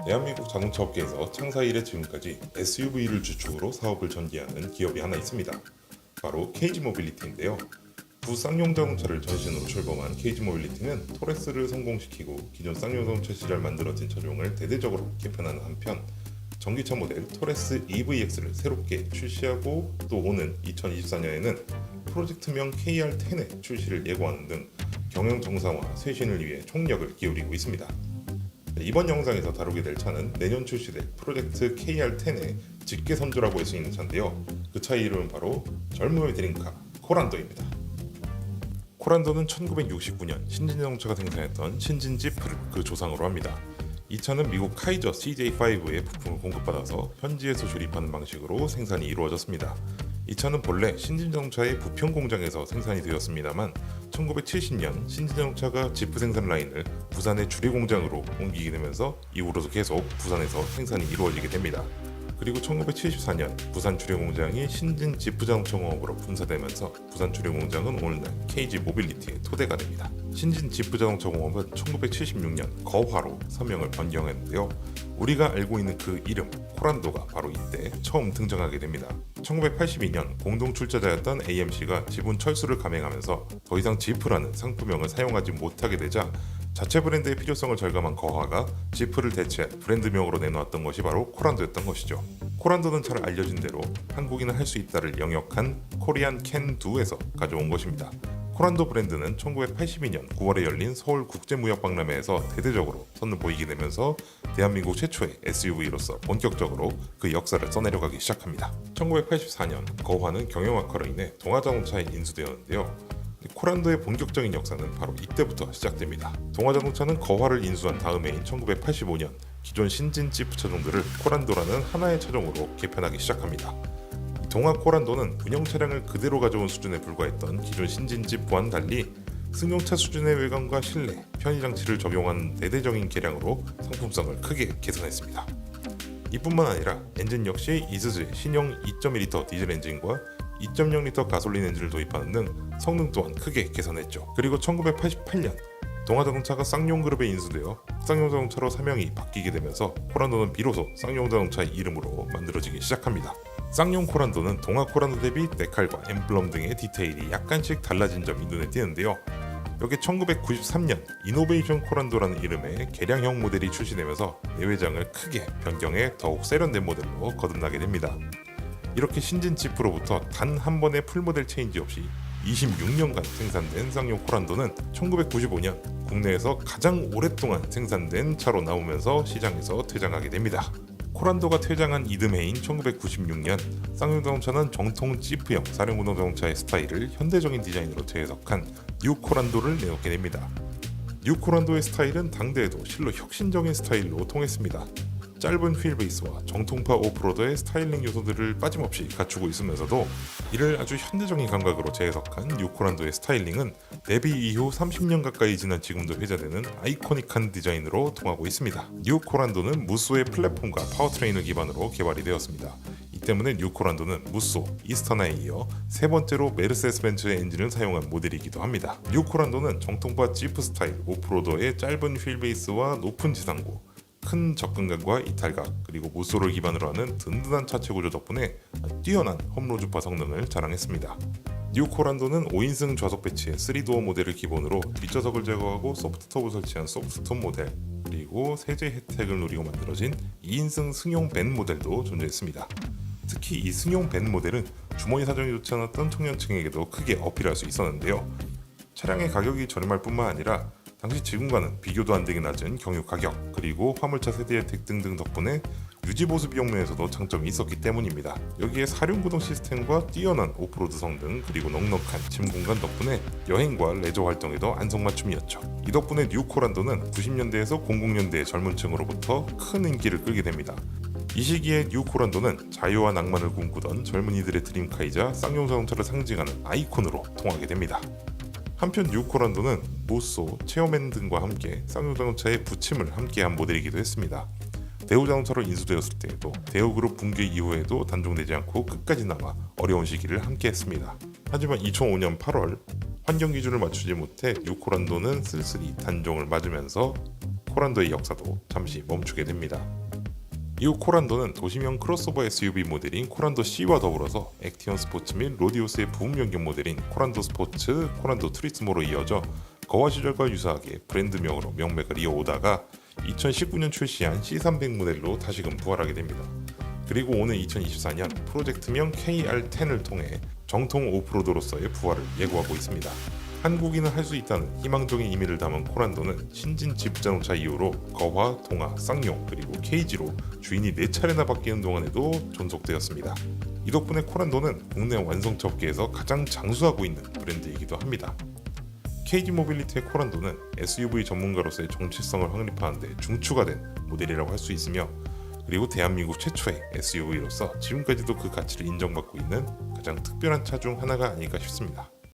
대한민국 자동차 업계에서 창사 이래 지금까지 SUV를 주축으로 사업을 전개하는 기업이 하나 있습니다. 바로 KG 모빌리티인데요. 부쌍용 자동차를 전신으로 출범한 KG 모빌리티는 토레스를 성공시키고 기존 쌍용 자동차 시절 만들어진 차종을 대대적으로 개편하는 한편 전기차 모델 토레스 EVX를 새롭게 출시하고 또 오는 2024년에는 프로젝트명 KR10의 출시를 예고하는 등 경영 정상화, 쇄신을 위해 총력을 기울이고 있습니다. 이번 영상에서 다루게 될 차는 내년 출시될 프로젝트 KR10의 직계 선조라고 할 수 있는 차인데요. 그 차의 이름은 바로 젊음의 드림카 코란도입니다. 코란도는 1969년 신진자동차가 생산했던 신진 지프를 그 조상으로 합니다. 이 차는 미국 카이저 CJ5의 부품을 공급받아서 현지에서 조립하는 방식으로 생산이 이루어졌습니다. 이 차는 본래 신진자동차의 부평 공장에서 생산이 되었습니다만 1970년 신진자동차가 지프 생산 라인을 부산의 주례 공장으로 옮기게 되면서 이후로도 계속 부산에서 생산이 이루어지게 됩니다. 그리고 1974년 부산 주례 공장이 신진 지프 자동차 공업으로 분사되면서 부산 주례 공장은 오늘날 KG 모빌리티의 토대가 됩니다. 신진 지프 자동차 공업은 1976년 거화로 서명을 변경했는데요. 우리가 알고 있는 그 이름 코란도가 바로 이때 처음 등장하게 됩니다. 1982년 공동 출자자였던 AMC가 지분 철수를 감행하면서 더 이상 지프라는 상품명을 사용하지 못하게 되자 자체 브랜드의 필요성을 절감한 거화가 지프를 대체할 브랜드명으로 내놓았던 것이 바로 코란도였던 것이죠. 코란도는 잘 알려진 대로 한국인은 할 수 있다를 영역한 코리안 캔 두에서 가져온 것입니다. 코란도 브랜드는 1982년 9월에 열린 서울 국제무역박람회에서 대대적으로 선을 보이게 되면서 대한민국 최초의 SUV로서 본격적으로 그 역사를 써내려가기 시작합니다. 1984년 거화는 경영악화로 인해 동아자동차에 인수되었는데요. 코란도의 본격적인 역사는 바로 이때부터 시작됩니다. 동아자동차는 거화를 인수한 다음 해인 1985년 기존 신진 지프 차종들을 코란도라는 하나의 차종으로 개편하기 시작합니다. 동아 코란도는 운영 차량을 그대로 가져온 수준에 불과했던 기존 신진 지프와는 달리 승용차 수준의 외관과 실내, 편의 장치를 적용한 대대적인 개량으로 상품성을 크게 개선했습니다. 이뿐만 아니라 엔진 역시 이스즈의 신형 2.1L 디젤 엔진과 2.0L 가솔린 엔진을 도입하는 등 성능 또한 크게 개선했죠. 그리고 1988년 동아자동차가 쌍용그룹에 인수되어 쌍용자동차로 사명이 바뀌게 되면서 코란도는 비로소 쌍용자동차의 이름으로 만들어지기 시작합니다. 쌍용 코란도는 동아 코란도 대비 데칼과 엠블럼 등의 디테일이 약간씩 달라진 점이 눈에 띄는데요. 여기 1993년 이노베이션 코란도라는 이름의 개량형 모델이 출시되면서 내외장을 크게 변경해 더욱 세련된 모델로 거듭나게 됩니다. 이렇게 신진 지프로부터 단 한 번의 풀모델 체인지 없이 26년간 생산된 쌍용 코란도는 1995년 국내에서 가장 오랫동안 생산된 차로 나오면서 시장에서 퇴장하게 됩니다. 코란도가 퇴장한 이듬해인 1996년 쌍용자동차는 정통 지프형 사륜구동 자동차의 스타일을 현대적인 디자인으로 재해석한 뉴 코란도를 내놓게 됩니다. 뉴 코란도의 스타일은 당대에도 실로 혁신적인 스타일로 통했습니다. 짧은 휠베이스와 정통파 오프로드의 스타일링 요소들을 빠짐없이 갖추고 있으면서도 이를 아주 현대적인 감각으로 재해석한 뉴 코란도의 스타일링은 데뷔 이후 30년 가까이 지난 지금도 회자되는 아이코닉한 디자인으로 통하고 있습니다. 뉴 코란도는 무쏘의 플랫폼과 파워트레인을 기반으로 개발이 되었습니다. 이 때문에 뉴 코란도는 무쏘, 이스타나에 이어 세 번째로 메르세데스 벤츠의 엔진을 사용한 모델이기도 합니다. 뉴 코란도는 정통파 지프 스타일 오프로더의 짧은 휠베이스와 높은 지상고, 큰 접근감과 이탈각, 그리고 무쏘를 기반으로 하는 든든한 차체 구조 덕분에 뛰어난 험로주파 성능을 자랑했습니다. 뉴 코란도는 5인승 좌석 배치의 3도어 모델을 기본으로 뒷좌석을 제거하고 소프트톱을 설치한 소프트톱 모델, 그리고 세제 혜택을 노리고 만들어진 2인승 승용 밴 모델도 존재했습니다. 특히 이 승용 밴 모델은 주머니 사정이 좋지 않았던 청년층에게도 크게 어필할 수 있었는데요. 차량의 가격이 저렴할 뿐만 아니라 당시 지금과는 비교도 안 되게 낮은 경유 가격, 그리고 화물차 세대 혜택 등등 덕분에 유지보수 비용 면에서도 장점이 있었기 때문입니다. 여기에 사륜구동 시스템과 뛰어난 오프로드 성능, 그리고 넉넉한 짐 공간 덕분에 여행과 레저 활동에도 안성맞춤이었죠. 이 덕분에 뉴 코란도는 90년대에서 00년대의 젊은 층으로부터 큰 인기를 끌게 됩니다. 이 시기에 뉴 코란도는 자유와 낭만을 꿈꾸던 젊은이들의 드림카이자 쌍용 자동차를 상징하는 아이콘으로 통하게 됩니다. 한편 뉴 코란도는 무쏘, 체어맨 등과 함께 쌍용 자동차의 부침을 함께한 모델이기도 했습니다. 대우자동차로 인수되었을 때에도 대우그룹 붕괴 이후에도 단종되지 않고 끝까지 남아 어려운 시기를 함께했습니다. 하지만 2005년 8월 환경 기준을 맞추지 못해 뉴 코란도는 쓸쓸히 단종을 맞으면서 코란도의 역사도 잠시 멈추게 됩니다. 이후 코란도는 도심형 크로스오버 SUV 모델인 코란도 C와 더불어서 액티언 스포츠 및 로디오스의 부분 변경 모델인 코란도 스포츠, 코란도 투리스모로 이어져 거화 시절과 유사하게 브랜드명으로 명맥을 이어오다가 2019년 출시한 C300 모델로 다시금 부활하게 됩니다. 그리고 오는 2024년 프로젝트명 KR10을 통해 정통 오프로드로서의 부활을 예고하고 있습니다. 한국인은 할 수 있다는 희망적인 의미를 담은 코란도는 신진 지프자동차 이후로 거화, 동하, 쌍용 그리고 KG로 주인이 4차례나 바뀌는 동안에도 존속되었습니다. 이 덕분에 코란도는 국내 완성차 업계에서 가장 장수하고 있는 브랜드이기도 합니다. KG 모빌리티의 코란도는 SUV 전문가로서의 정체성을 확립하는 데 중추가 된 모델이라고 할 수 있으며, 그리고 대한민국 최초의 SUV로서 지금까지도 그 가치를 인정받고 있는 가장 특별한 차 중 하나가 아닐까 싶습니다.